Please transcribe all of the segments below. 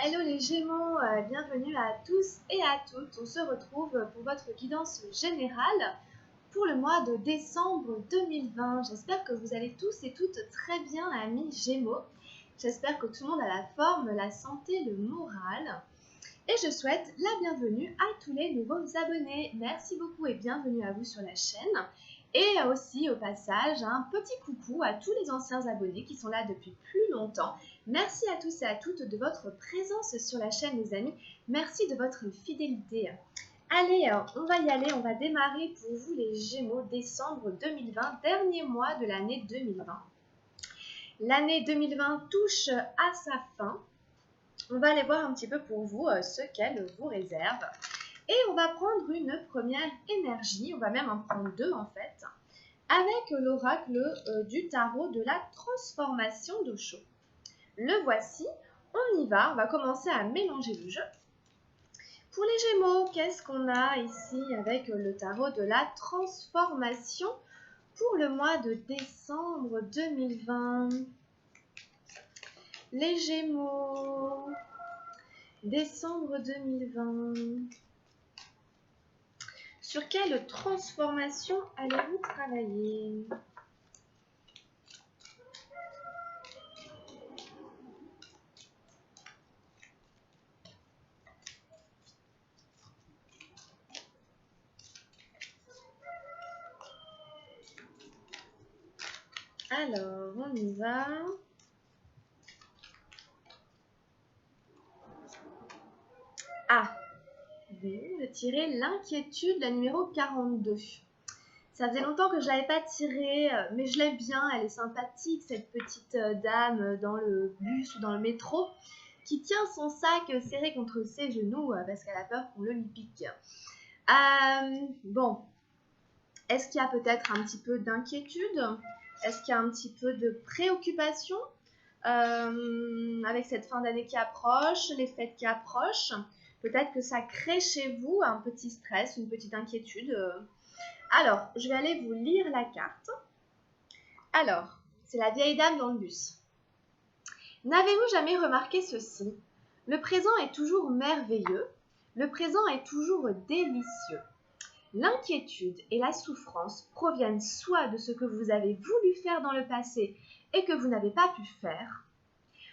Hello les Gémeaux, bienvenue à tous et à toutes. On se retrouve pour votre guidance générale pour le mois de décembre 2020. J'espère que vous allez tous et toutes très bien, amis Gémeaux. J'espère que tout le monde a la forme, la santé, le moral. Et je souhaite la bienvenue à tous les nouveaux abonnés. Merci beaucoup et bienvenue à vous sur la chaîne. Et aussi au passage, un petit coucou à tous les anciens abonnés qui sont là depuis plus longtemps. Merci à tous et à toutes de votre présence sur la chaîne les amis. Merci de votre fidélité. Allez, on va y aller, on va démarrer pour vous les Gémeaux décembre 2020, dernier mois de l'année 2020. L'année 2020 touche à sa fin. On va aller voir un petit peu pour vous ce qu'elle vous réserve. Et on va prendre une première énergie, on va même en prendre deux en fait, avec l'oracle du tarot de la transformation d'Osho. Le voici, on y va, on va commencer à mélanger le jeu. Pour les Gémeaux, qu'est-ce qu'on a ici avec le tarot de la transformation pour le mois de décembre 2020? Les Gémeaux, décembre 2020. Sur quelle transformation allez-vous travailler? Alors, on y va. Ah, je tirer l'inquiétude, la numéro 42. Ça faisait longtemps que je ne l'avais pas tirée, mais je l'aime bien, elle est sympathique, cette petite dame dans le bus ou dans le métro, qui tient son sac serré contre ses genoux parce qu'elle a peur qu'on le lui pique. Bon, est-ce qu'il y a peut-être un petit peu d'inquiétude? Est-ce qu'il y a un petit peu de préoccupation avec cette fin d'année qui approche, les fêtes qui approchent? Peut-être que ça crée chez vous un petit stress, une petite inquiétude. Alors, je vais aller vous lire la carte. Alors, c'est la vieille dame dans le bus. N'avez-vous jamais remarqué ceci? Le présent est toujours merveilleux, le présent est toujours délicieux. L'inquiétude et la souffrance proviennent soit de ce que vous avez voulu faire dans le passé et que vous n'avez pas pu faire,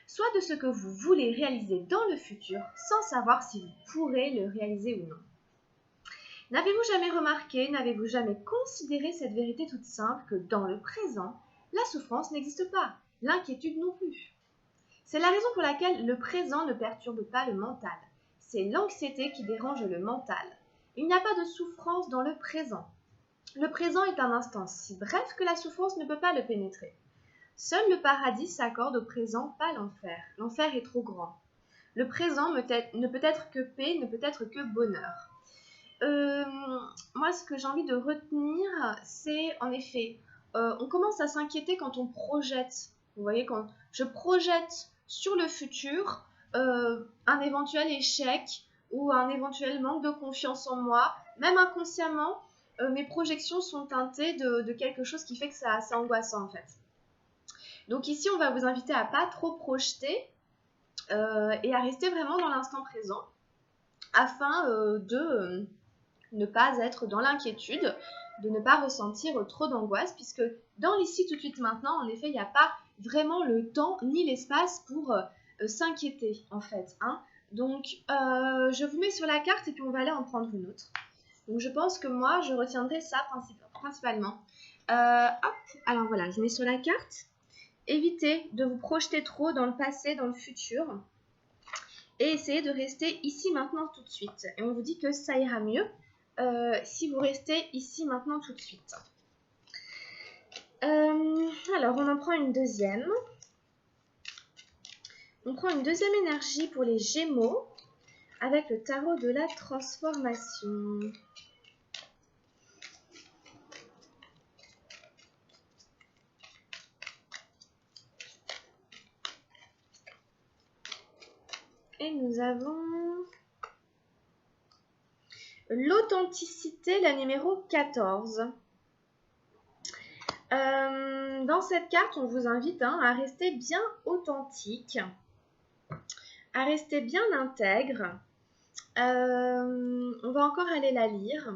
soit de ce que vous voulez réaliser dans le futur sans savoir si vous pourrez le réaliser ou non. N'avez-vous jamais remarqué, n'avez-vous jamais considéré cette vérité toute simple que dans le présent, la souffrance n'existe pas, l'inquiétude non plus? C'est la raison pour laquelle le présent ne perturbe pas le mental. C'est l'anxiété qui dérange le mental. Il n'y a pas de souffrance dans le présent. Le présent est un instant si bref que la souffrance ne peut pas le pénétrer. Seul le paradis s'accorde au présent, pas l'enfer. L'enfer est trop grand. Le présent ne peut être que paix, ne peut être que bonheur. Moi, ce que j'ai envie de retenir, c'est en effet, on commence à s'inquiéter quand on projette. Vous voyez, quand je projette sur le futur un éventuel échec ou un éventuel manque de confiance en moi, même inconsciemment, mes projections sont teintées de quelque chose qui fait que c'est angoissant en fait. Donc ici, on va vous inviter à pas trop projeter et à rester vraiment dans l'instant présent afin de ne pas être dans l'inquiétude, de ne pas ressentir trop d'angoisse, puisque dans l'ici tout de suite maintenant, en effet, il n'y a pas vraiment le temps ni l'espace pour s'inquiéter, en fait. Hein. Donc, je vous mets sur la carte et puis on va aller en prendre une autre. Donc, je pense que moi, je retiendrai ça principalement. Hop, alors voilà, je mets sur la carte. Évitez de vous projeter trop dans le passé, dans le futur. Et essayez de rester ici, maintenant, tout de suite. Et on vous dit que ça ira mieux. Si vous restez ici maintenant tout de suite. Alors, on en prend une deuxième. On prend une deuxième énergie pour les Gémeaux avec le tarot de la transformation. Et nous avons l'authenticité, la numéro 14. Dans cette carte, on vous invite à rester bien authentique. à rester bien intègre. On va encore aller la lire.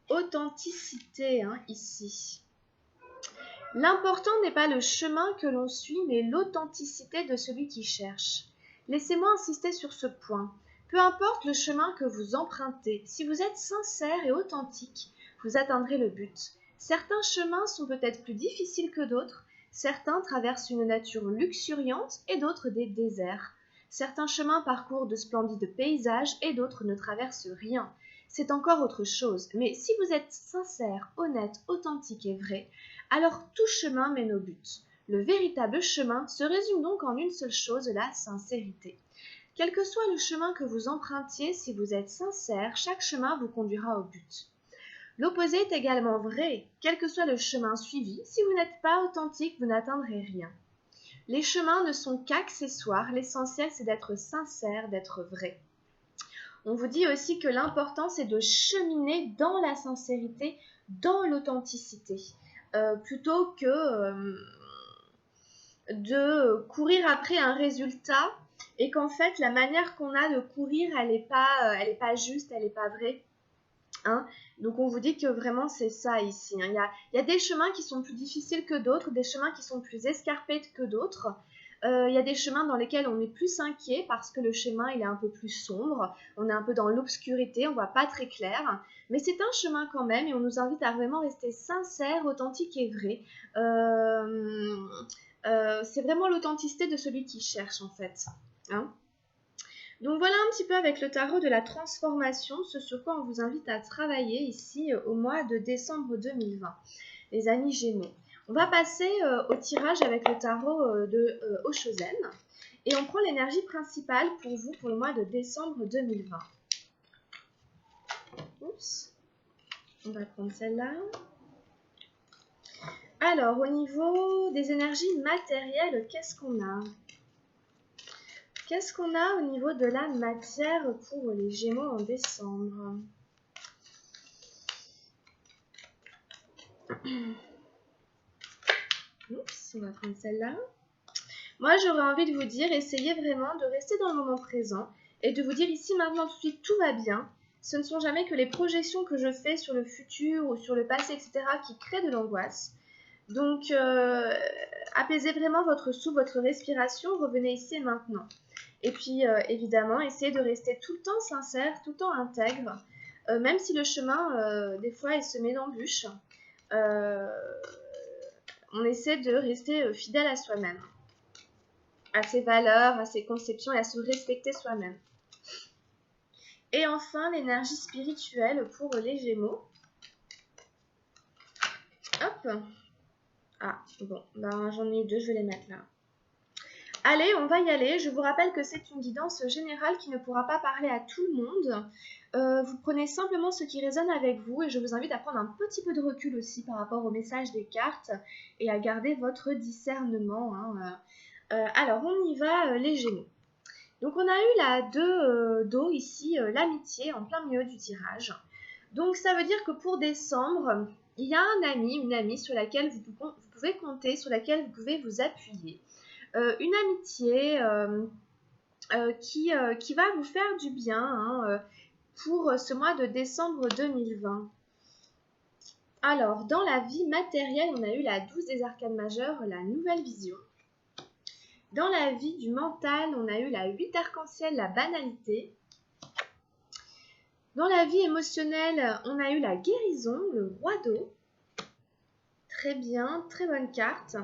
Authenticité, hein, ici. L'important n'est pas le chemin que l'on suit, mais l'authenticité de celui qui cherche. Laissez-moi insister sur ce point. Peu importe le chemin que vous empruntez, si vous êtes sincère et authentique, vous atteindrez le but. Certains chemins sont peut-être plus difficiles que d'autres, certains traversent une nature luxuriante et d'autres des déserts. Certains chemins parcourent de splendides paysages et d'autres ne traversent rien. C'est encore autre chose, mais si vous êtes sincère, honnête, authentique et vrai, alors tout chemin mène au but. Le véritable chemin se résume donc en une seule chose, la sincérité. Quel que soit le chemin que vous empruntiez, si vous êtes sincère, chaque chemin vous conduira au but. L'opposé est également vrai. Quel que soit le chemin suivi, si vous n'êtes pas authentique, vous n'atteindrez rien. Les chemins ne sont qu'accessoires, l'essentiel c'est d'être sincère, d'être vrai. On vous dit aussi que l'important c'est de cheminer dans la sincérité, dans l'authenticité, plutôt que de courir après un résultat et qu'en fait la manière qu'on a de courir elle est pas juste, elle est pas vraie. Hein. Donc on vous dit que vraiment c'est ça ici. Hein. Il y a des chemins qui sont plus difficiles que d'autres, des chemins qui sont plus escarpés que d'autres. Il y a des chemins dans lesquels on est plus inquiet parce que le chemin il est un peu plus sombre, on est un peu dans l'obscurité, on voit pas très clair, mais c'est un chemin quand même et on nous invite à vraiment rester sincère, authentique et vrai. C'est vraiment l'authenticité de celui qui cherche en fait. Hein. Donc voilà un petit peu avec le tarot de la transformation, ce sur quoi on vous invite à travailler ici au mois de décembre 2020, les amis Gémeaux. On va passer au tirage avec le tarot de Oshozen et on prend l'énergie principale pour vous pour le mois de décembre 2020. Oups, on va prendre celle-là. Alors, au niveau des énergies matérielles, qu'est-ce qu'on a ? Qu'est-ce qu'on a au niveau de la matière pour les Gémeaux en décembre ? Oups, on va prendre celle-là. Moi, j'aurais envie de vous dire, essayez vraiment de rester dans le moment présent et de vous dire ici, maintenant, tout de suite, tout va bien. Ce ne sont jamais que les projections que je fais sur le futur ou sur le passé, etc., qui créent de l'angoisse. Donc, apaisez vraiment votre souffle, votre respiration, revenez ici et maintenant. Et puis, évidemment, essayez de rester tout le temps sincère, tout le temps intègre, même si le chemin, des fois, il se met d'embûches. On essaie de rester fidèle à soi-même, à ses valeurs, à ses conceptions et à se respecter soi-même. Et enfin, l'énergie spirituelle pour les Gémeaux. Hop. Ah, bon, ben, j'en ai eu deux, je vais les mettre là. Allez, on va y aller. Je vous rappelle que c'est une guidance générale qui ne pourra pas parler à tout le monde. Vous prenez simplement ce qui résonne avec vous et je vous invite à prendre un petit peu de recul aussi par rapport au message des cartes et à garder votre discernement. Hein. Alors, on y va, les Gémeaux. Donc, on a eu la 2 d'eau ici, l'amitié en plein milieu du tirage. Donc, ça veut dire que pour décembre, il y a un ami, une amie sur laquelle vous pouvez compter, sur laquelle vous pouvez vous appuyer. Une amitié qui va vous faire du bien hein, pour ce mois de décembre 2020. Alors, dans la vie matérielle, on a eu la 12 des arcanes majeures, la nouvelle vision. Dans la vie du mental, on a eu la 8 arc-en-ciel, la banalité. Dans la vie émotionnelle, on a eu la guérison, le roi d'eau. Très bien, très bonne carte.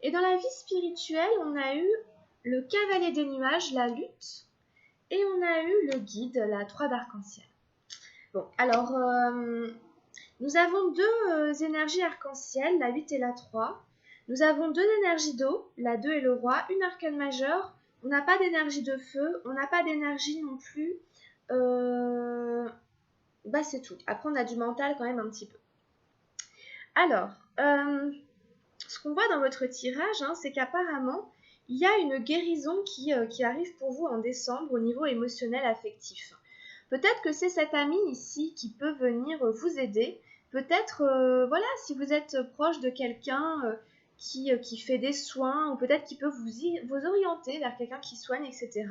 Et dans la vie spirituelle, on a eu le cavalier des nuages, la lutte. Et on a eu le guide, la 3 d'arc-en-ciel. Bon, alors, nous avons deux énergies arc-en-ciel, la 8 et la 3. Nous avons deux énergies d'eau, la 2 et le roi, une arcane majeure. On n'a pas d'énergie de feu, on n'a pas d'énergie non plus. Bah c'est tout. Après, on a du mental quand même un petit peu. Alors, ce qu'on voit dans votre tirage, hein, c'est qu'apparemment, il y a une guérison qui arrive pour vous en décembre au niveau émotionnel affectif. Peut-être que c'est cet ami ici qui peut venir vous aider. Peut-être, voilà, si vous êtes proche de quelqu'un qui fait des soins, ou peut-être qui peut vous orienter vers quelqu'un qui soigne, etc.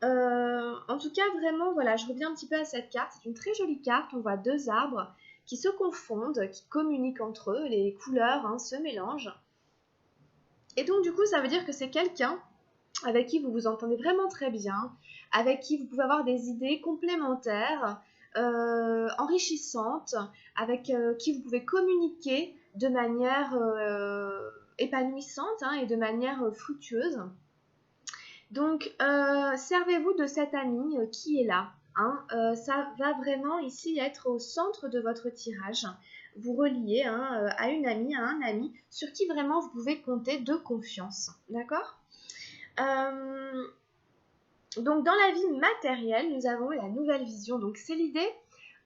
En tout cas, vraiment, voilà, je reviens un petit peu à cette carte. C'est une très jolie carte. On voit deux arbres qui se confondent, qui communiquent entre eux. Les couleurs se mélangent. Et donc, du coup, ça veut dire que c'est quelqu'un avec qui vous vous entendez vraiment très bien, avec qui vous pouvez avoir des idées complémentaires, enrichissantes, avec qui vous pouvez communiquer de manière épanouissante et de manière fructueuse. Donc, servez-vous de cet ami qui est là. Ça va vraiment ici être au centre de votre tirage. Vous reliez à une amie, à un ami, sur qui vraiment vous pouvez compter de confiance. D'accord ? Donc, dans la vie matérielle, nous avons la nouvelle vision. Donc, c'est l'idée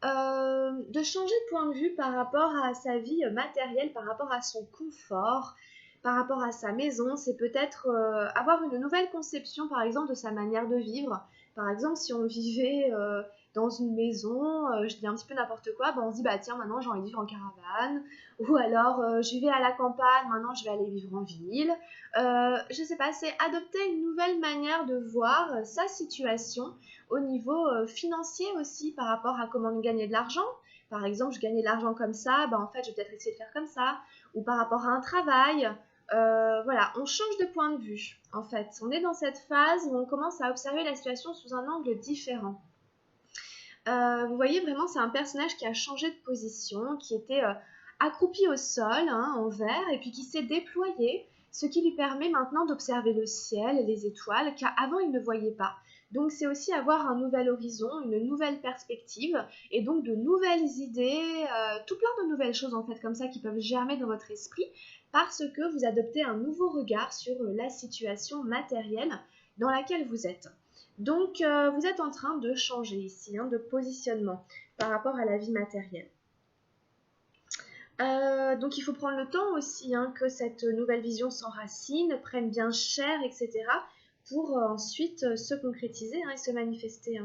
de changer de point de vue par rapport à sa vie matérielle, par rapport à son confort, par rapport à sa maison. C'est peut-être avoir une nouvelle conception, par exemple, de sa manière de vivre. Par exemple, si on vivait dans une maison, je dis un petit peu n'importe quoi, on se dit, bah tiens, maintenant j'ai envie de vivre en caravane. Ou alors, je vais à la campagne, maintenant je vais aller vivre en ville. Je sais pas, c'est adopter une nouvelle manière de voir sa situation au niveau financier aussi, par rapport à comment gagner de l'argent. Par exemple, je gagnais de l'argent comme ça, en fait, je vais peut-être essayer de faire comme ça. Ou par rapport à un travail. Voilà, on change de point de vue, en fait. On est dans cette phase où on commence à observer la situation sous un angle différent. Vous voyez, vraiment, c'est un personnage qui a changé de position, qui était accroupi au sol, en vert, et puis qui s'est déployé, ce qui lui permet maintenant d'observer le ciel et les étoiles, qu'avant il ne voyait pas. Donc c'est aussi avoir un nouvel horizon, une nouvelle perspective, et donc de nouvelles idées, tout plein de nouvelles choses en fait comme ça qui peuvent germer dans votre esprit, parce que vous adoptez un nouveau regard sur la situation matérielle dans laquelle vous êtes. Donc, vous êtes en train de changer ici, de positionnement par rapport à la vie matérielle. Donc, il faut prendre le temps aussi que cette nouvelle vision s'enracine, prenne bien chair, etc. pour ensuite se concrétiser et se manifester.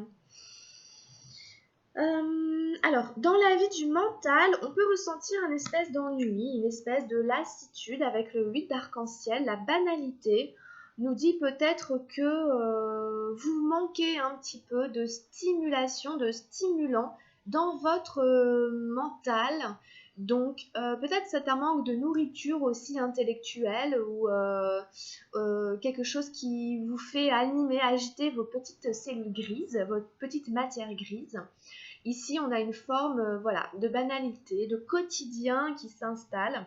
Alors, dans la vie du mental, on peut ressentir une espèce d'ennui, une espèce de lassitude avec le 8 d'arc-en-ciel, la banalité nous dit peut-être que vous manquez un petit peu de stimulation, de stimulant dans votre mental. Donc, peut-être c'est un manque de nourriture aussi intellectuelle ou quelque chose qui vous fait animer, agiter vos petites cellules grises, votre petite matière grise. Ici, on a une forme de banalité, de quotidien qui s'installe.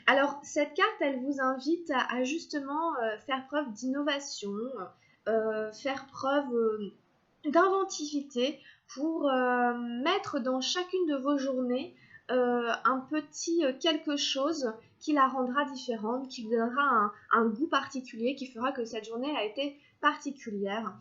Alors, cette carte, elle vous invite à justement faire preuve d'innovation, faire preuve d'inventivité pour mettre dans chacune de vos journées un petit quelque chose qui la rendra différente, qui vous donnera un goût particulier, qui fera que cette journée a été particulière.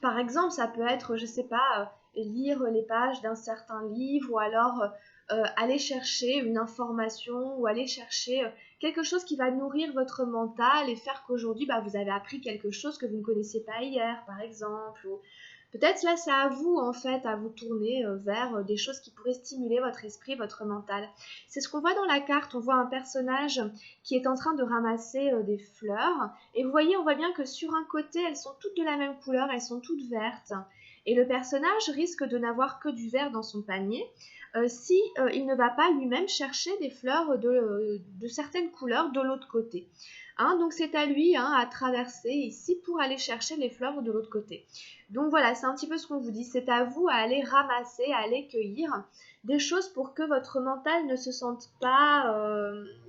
Par exemple, ça peut être, je sais pas, lire les pages d'un certain livre ou alors aller chercher une information ou aller chercher quelque chose qui va nourrir votre mental et faire qu'aujourd'hui, vous avez appris quelque chose que vous ne connaissiez pas hier, par exemple. Ou peut-être là, c'est à vous, en fait, à vous tourner vers des choses qui pourraient stimuler votre esprit, votre mental. C'est ce qu'on voit dans la carte. On voit un personnage qui est en train de ramasser des fleurs. Et vous voyez, on voit bien que sur un côté, elles sont toutes de la même couleur, elles sont toutes vertes. Et le personnage risque de n'avoir que du vert dans son panier si il ne va pas lui-même chercher des fleurs de certaines couleurs de l'autre côté. Donc c'est à lui à traverser ici pour aller chercher les fleurs de l'autre côté. Donc voilà, c'est un petit peu ce qu'on vous dit. C'est à vous à aller ramasser, à aller cueillir des choses pour que votre mental ne se sente pas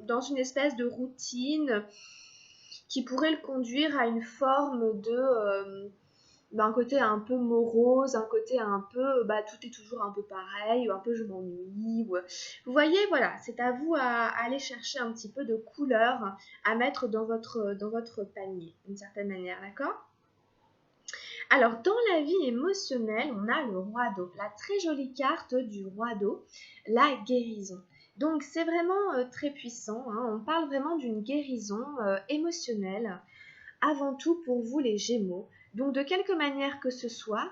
dans une espèce de routine qui pourrait le conduire à une forme d'un côté un peu morose, un côté un peu tout est toujours un peu pareil, ou un peu je m'ennuie. Vous voyez, voilà, c'est à vous à aller chercher un petit peu de couleur à mettre dans votre panier, d'une certaine manière, d'accord ? Alors, dans la vie émotionnelle, on a le roi d'eau, la très jolie carte du roi d'eau, la guérison. Donc, c'est vraiment très puissant, on parle vraiment d'une guérison émotionnelle, avant tout pour vous les Gémeaux. Donc, de quelque manière que ce soit,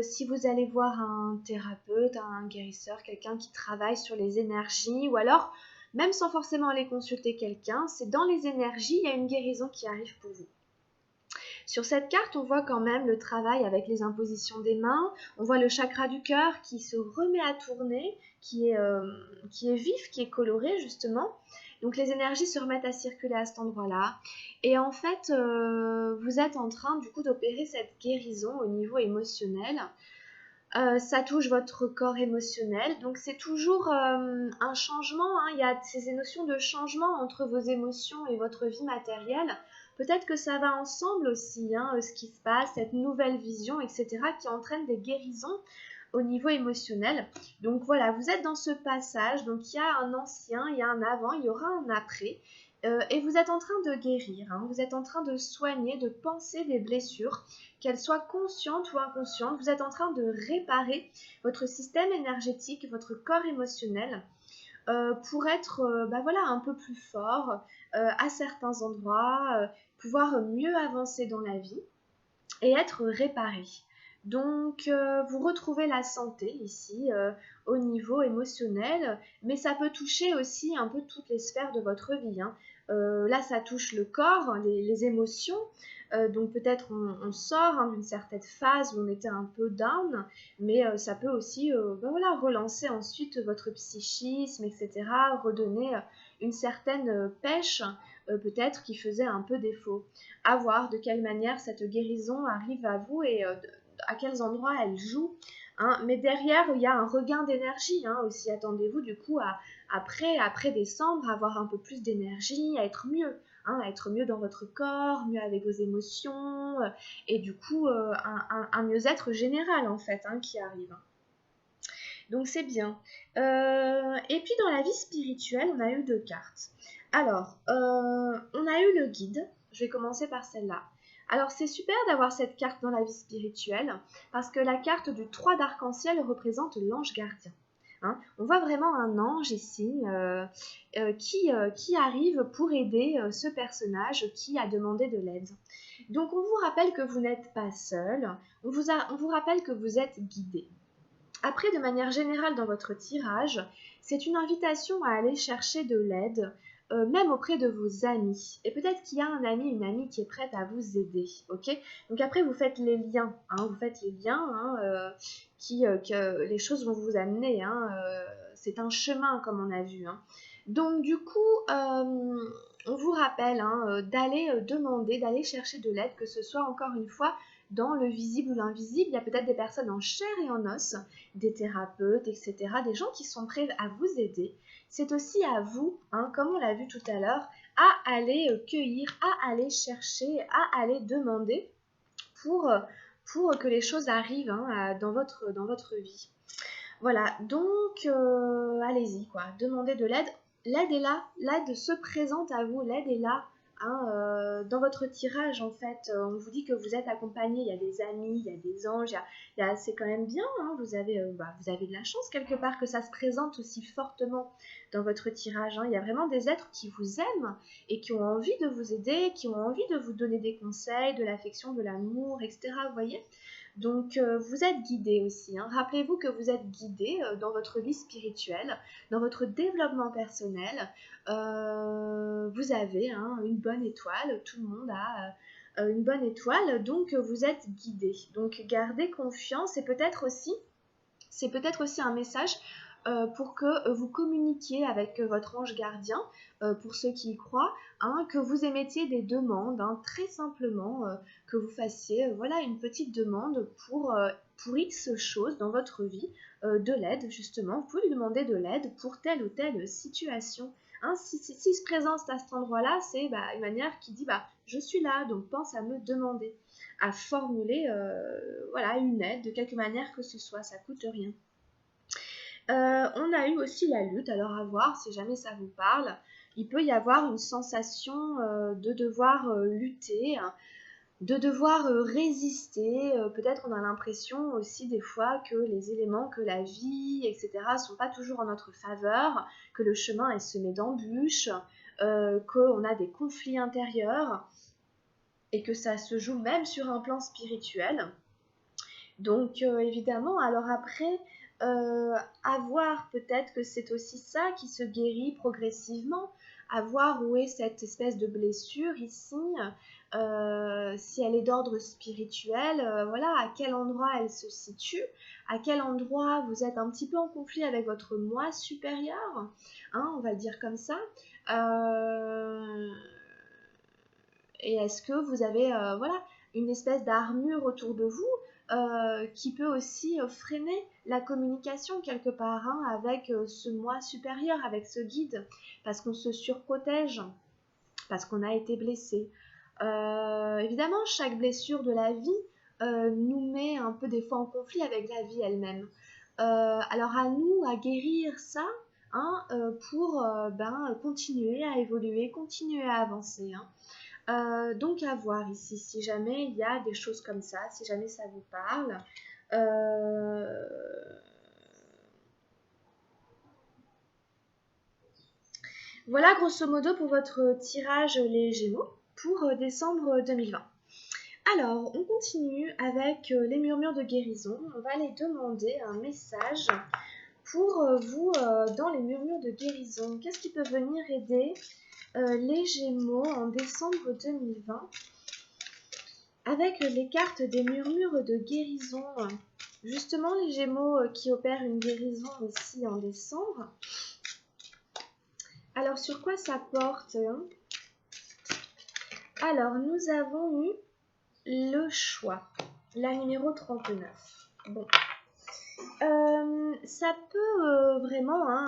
si vous allez voir un thérapeute, un guérisseur, quelqu'un qui travaille sur les énergies, ou alors même sans forcément aller consulter quelqu'un, c'est dans les énergies, il y a une guérison qui arrive pour vous. Sur cette carte, on voit quand même le travail avec les impositions des mains, on voit le chakra du cœur qui se remet à tourner, qui est vif, qui est coloré justement. Donc les énergies se remettent à circuler à cet endroit-là. Et en fait, vous êtes en train du coup d'opérer cette guérison au niveau émotionnel. Ça touche votre corps émotionnel, donc c'est toujours un changement, hein. Il y a ces notions de changement entre vos émotions et votre vie matérielle. Peut-être que ça va ensemble aussi, hein, ce qui se passe, cette nouvelle vision, etc., qui entraîne des guérisons au niveau émotionnel. Donc voilà, vous êtes dans ce passage, donc il y a un ancien, il y a un avant, il y aura un après. Et vous êtes en train de guérir, hein. Vous êtes en train de soigner, de penser des blessures, qu'elles soient conscientes ou inconscientes. Vous êtes en train de réparer votre système énergétique, votre corps émotionnel, pour être voilà, un peu plus fort à certains endroits, pouvoir mieux avancer dans la vie et être réparé. Donc, vous retrouvez la santé ici au niveau émotionnel, mais ça peut toucher aussi un peu toutes les sphères de votre vie, hein. Là, ça touche le corps, les émotions. Donc peut-être on sort, hein, d'une certaine phase où on était un peu down, mais ça peut aussi voilà, relancer ensuite votre psychisme, etc., redonner une certaine pêche, peut-être qui faisait un peu défaut. À voir de quelle manière cette guérison arrive à vous et à quels endroits elle joue, hein. Mais derrière, il y a un regain d'énergie, hein, aussi. Attendez-vous du coup après décembre, à avoir un peu plus d'énergie, à être mieux, hein, à être mieux dans votre corps, mieux avec vos émotions, et du coup un mieux-être général en fait, hein, qui arrive. Donc c'est bien. Et puis dans la vie spirituelle, on a eu 2 cartes. Alors, on a eu le guide. Je vais commencer par celle-là. Alors c'est super d'avoir cette carte dans la vie spirituelle, parce que la carte du 3 d'arc-en-ciel représente l'ange gardien. Hein, on voit vraiment un ange ici qui arrive pour aider ce personnage qui a demandé de l'aide. Donc on vous rappelle que vous n'êtes pas seul, on vous rappelle que vous êtes guidé. Après, de manière générale dans votre tirage, c'est une invitation à aller chercher de l'aide, même auprès de vos amis. Et peut-être qu'il y a un ami, une amie qui est prête à vous aider, ok? Donc après, vous faites les liens, hein, hein, que les choses vont vous amener, hein, c'est un chemin, comme on a vu, hein. Donc du coup, on vous rappelle, hein, d'aller demander, d'aller chercher de l'aide, que ce soit encore une fois dans le visible ou l'invisible. Il y a peut-être des personnes en chair et en os, des thérapeutes, etc., des gens qui sont prêts à vous aider. C'est aussi à vous, hein, comme on l'a vu tout à l'heure, à aller cueillir, à aller chercher, à aller demander pour que les choses arrivent, hein, dans votre vie. Voilà, donc allez-y, quoi, demandez de l'aide. L'aide est là, l'aide se présente à vous, l'aide est là, hein, dans votre tirage en fait. On vous dit que vous êtes accompagné, il y a des amis, il y a des anges, c'est quand même bien, hein, vous avez de la chance quelque part que ça se présente aussi fortement dans votre tirage, hein. Il y a vraiment des êtres qui vous aiment et qui ont envie de vous aider, qui ont envie de vous donner des conseils, de l'affection, de l'amour, etc., vous voyez. Donc vous êtes guidé aussi, hein. Rappelez-vous que vous êtes guidé dans votre vie spirituelle, dans votre développement personnel. Vous avez, hein, une bonne étoile, tout le monde a une bonne étoile, donc vous êtes guidé. Donc gardez confiance et c'est peut-être aussi un message pour que vous communiquiez avec votre ange gardien, pour ceux qui y croient, hein, que vous émettiez des demandes, hein, très simplement, que vous fassiez voilà, une petite demande pour X choses dans votre vie, de l'aide justement. Vous pouvez lui demander de l'aide pour telle ou telle situation. Hein, si se présente à cet endroit-là, c'est une manière qui dit je suis là, donc pense à me demander, à formuler voilà, une aide de quelque manière que ce soit, ça coûte rien. On a eu aussi la lutte, alors à voir si jamais ça vous parle. Il peut y avoir une sensation de devoir lutter, hein, de devoir résister. Peut-être on a l'impression aussi des fois que les éléments, que la vie, etc. sont pas toujours en notre faveur, que le chemin est semé d'embûches, qu'on a des conflits intérieurs et que ça se joue même sur un plan spirituel. Donc évidemment, alors après, À voir, peut-être que c'est aussi ça qui se guérit progressivement, à voir où est cette espèce de blessure ici, si elle est d'ordre spirituel, voilà, à quel endroit elle se situe, à quel endroit vous êtes un petit peu en conflit avec votre moi supérieur, hein, on va le dire comme ça. Et est-ce que vous avez voilà, une espèce d'armure autour de vous qui peut aussi freiner la communication quelque part, hein, avec ce moi supérieur, avec ce guide, parce qu'on se surprotège, parce qu'on a été blessé. Évidemment, chaque blessure de la vie nous met un peu des fois en conflit avec la vie elle-même. Alors à nous à guérir ça, hein, pour continuer à évoluer, continuer à avancer, hein. Donc à voir ici, si jamais il y a des choses comme ça, si jamais ça vous parle. Voilà grosso modo pour votre tirage les Gémeaux pour décembre 2020. Alors, on continue avec les murmures de guérison. On va les demander un message pour vous dans les murmures de guérison. Qu'est-ce qui peut venir aider les Gémeaux en décembre 2020 avec les cartes des murmures de guérison? Justement, les Gémeaux qui opèrent une guérison ici en décembre. Alors, sur quoi ça porte, hein? Alors, nous avons eu le choix, la numéro 39. Bon. Ça peut vraiment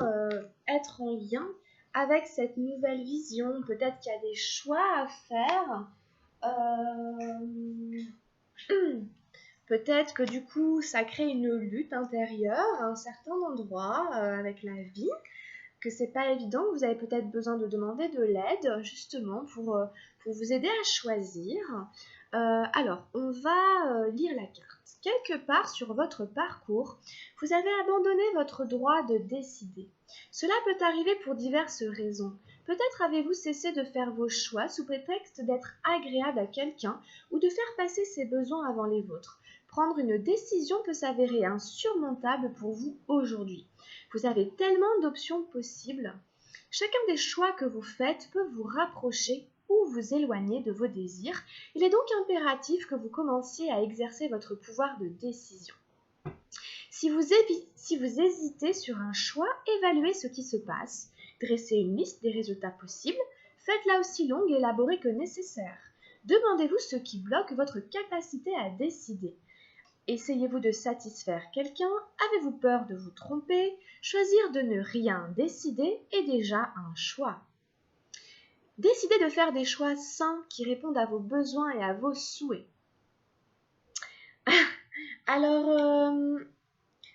être en lien avec cette nouvelle vision. Peut-être qu'il y a des choix à faire. Peut-être que du coup, ça crée une lutte intérieure à un certain endroit avec la vie, que c'est pas évident, que vous avez peut-être besoin de demander de l'aide justement pour vous aider à choisir. Alors, on va lire la carte. Quelque part sur votre parcours, vous avez abandonné votre droit de décider. Cela peut arriver pour diverses raisons. Peut-être avez-vous cessé de faire vos choix sous prétexte d'être agréable à quelqu'un ou de faire passer ses besoins avant les vôtres. Prendre une décision peut s'avérer insurmontable pour vous aujourd'hui. Vous avez tellement d'options possibles. Chacun des choix que vous faites peut vous rapprocher ou vous éloigner de vos désirs. Il est donc impératif que vous commenciez à exercer votre pouvoir de décision. Si vous hésitez sur un choix, évaluez ce qui se passe. Dressez une liste des résultats possibles. Faites-la aussi longue et élaborée que nécessaire. Demandez-vous ce qui bloque votre capacité à décider. Essayez-vous de satisfaire quelqu'un? Avez-vous peur de vous tromper? Choisir de ne rien décider est déjà un choix. Décidez de faire des choix sains qui répondent à vos besoins et à vos souhaits. Alors,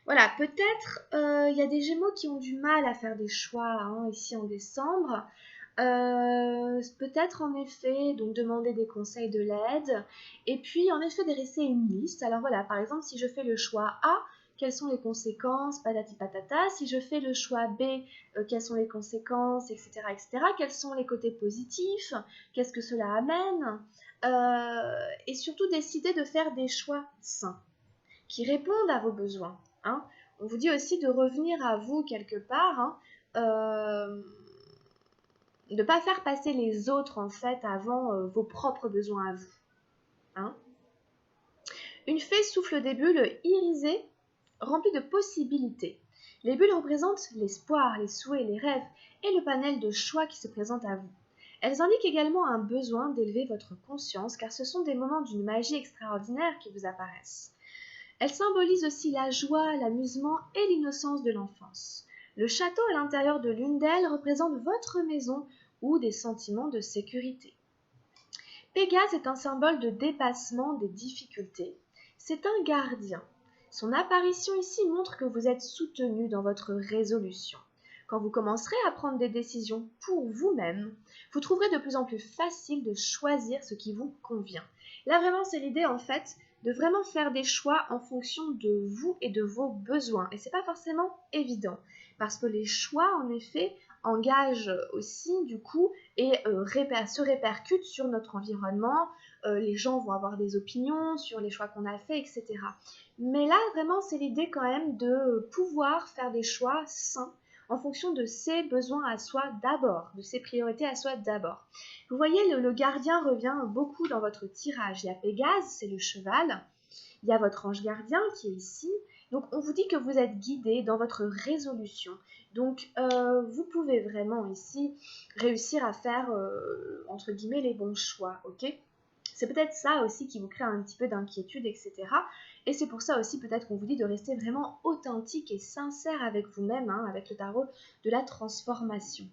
voilà, peut-être il y a des Gémeaux qui ont du mal à faire des choix ici en décembre. Peut-être en effet, donc demander des conseils, de l'aide, et puis en effet dresser une liste. Alors voilà, par exemple, si je fais le choix A, quelles sont les conséquences, patati patata. Si je fais le choix B, quelles sont les conséquences, etc., etc. Quels sont les côtés positifs, qu'est-ce que cela amène, et surtout décider de faire des choix sains qui répondent à vos besoins, hein. On vous dit aussi de revenir à vous quelque part, de ne pas faire passer les autres en fait avant vos propres besoins à vous, hein. Une fée souffle des bulles irisées, remplies de possibilités. Les bulles représentent l'espoir, les souhaits, les rêves et le panel de choix qui se présente à vous. Elles indiquent également un besoin d'élever votre conscience car ce sont des moments d'une magie extraordinaire qui vous apparaissent. Elles symbolisent aussi la joie, l'amusement et l'innocence de l'enfance. Le château à l'intérieur de l'une d'elles représente votre maison ou des sentiments de sécurité. Pégase est un symbole de dépassement des difficultés. C'est un gardien. Son apparition ici montre que vous êtes soutenu dans votre résolution. Quand vous commencerez à prendre des décisions pour vous-même, vous trouverez de plus en plus facile de choisir ce qui vous convient. Là vraiment c'est l'idée en fait de vraiment faire des choix en fonction de vous et de vos besoins. Et c'est pas forcément évident parce que les choix en effet engage aussi du coup et se répercute sur notre environnement. Les gens vont avoir des opinions sur les choix qu'on a fait, etc. Mais là, vraiment, c'est l'idée quand même de pouvoir faire des choix sains en fonction de ses besoins à soi d'abord, de ses priorités à soi d'abord. Vous voyez, le gardien revient beaucoup dans votre tirage. Il y a Pégase, c'est le cheval. Il y a votre ange gardien qui est ici. Donc, on vous dit que vous êtes guidé dans votre résolution. Donc, vous pouvez vraiment ici réussir à faire, entre guillemets, les bons choix, ok ? C'est peut-être ça aussi qui vous crée un petit peu d'inquiétude, etc. Et c'est pour ça aussi peut-être qu'on vous dit de rester vraiment authentique et sincère avec vous-même, hein, avec le tarot de la transformation.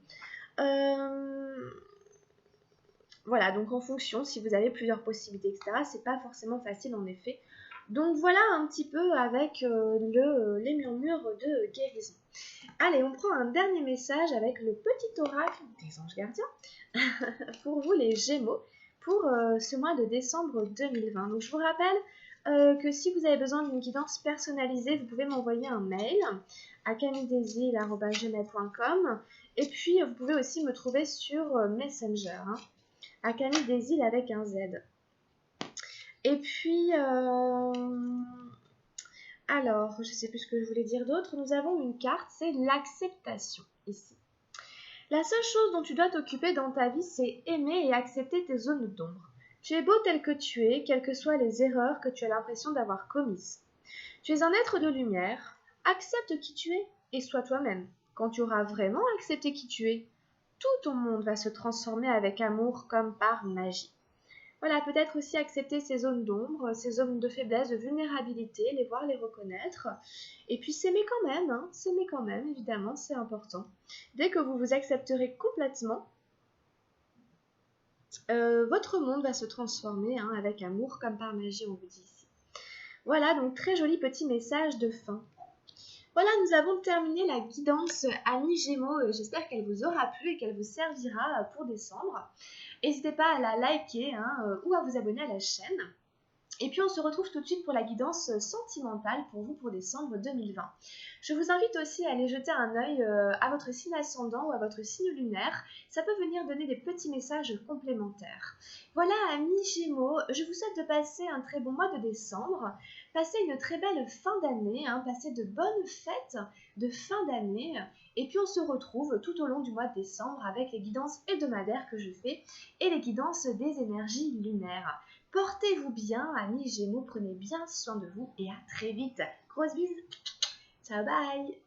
Voilà, donc en fonction, si vous avez plusieurs possibilités, etc., c'est pas forcément facile en effet. Donc voilà un petit peu avec les murmures de guérison. Allez, on prend un dernier message avec le petit oracle des anges gardiens pour vous les Gémeaux pour ce mois de décembre 2020. Donc je vous rappelle que si vous avez besoin d'une guidance personnalisée, vous pouvez m'envoyer un mail à camilledesil@gmail.com et puis vous pouvez aussi me trouver sur Messenger, hein, à Camille des Îles avec un Z. Et puis, alors, je ne sais plus ce que je voulais dire d'autre. Nous avons une carte, c'est l'acceptation, ici. La seule chose dont tu dois t'occuper dans ta vie, c'est aimer et accepter tes zones d'ombre. Tu es beau tel que tu es, quelles que soient les erreurs que tu as l'impression d'avoir commises. Tu es un être de lumière. Accepte qui tu es et sois toi-même. Quand tu auras vraiment accepté qui tu es, tout ton monde va se transformer avec amour comme par magie. Voilà, peut-être aussi accepter ces zones d'ombre, ces zones de faiblesse, de vulnérabilité, les voir, les reconnaître. Et puis s'aimer quand même, hein, s'aimer quand même, évidemment, c'est important. Dès que vous vous accepterez complètement, votre monde va se transformer, hein, avec amour comme par magie, on vous dit ici. Voilà, donc très joli petit message de fin. Voilà, nous avons terminé la guidance Amis Gémeaux. J'espère qu'elle vous aura plu et qu'elle vous servira pour décembre. N'hésitez pas à la liker, hein, ou à vous abonner à la chaîne. Et puis on se retrouve tout de suite pour la guidance sentimentale pour vous pour décembre 2020. Je vous invite aussi à aller jeter un œil à votre signe ascendant ou à votre signe lunaire. Ça peut venir donner des petits messages complémentaires. Voilà, amis Gémeaux, je vous souhaite de passer un très bon mois de décembre. Passez une très belle fin d'année, hein, passez de bonnes fêtes de fin d'année. Et puis on se retrouve tout au long du mois de décembre avec les guidances hebdomadaires que je fais et les guidances des énergies lunaires. Portez-vous bien, amis Gémeaux, prenez bien soin de vous et à très vite. Grosse bise, ciao, bye.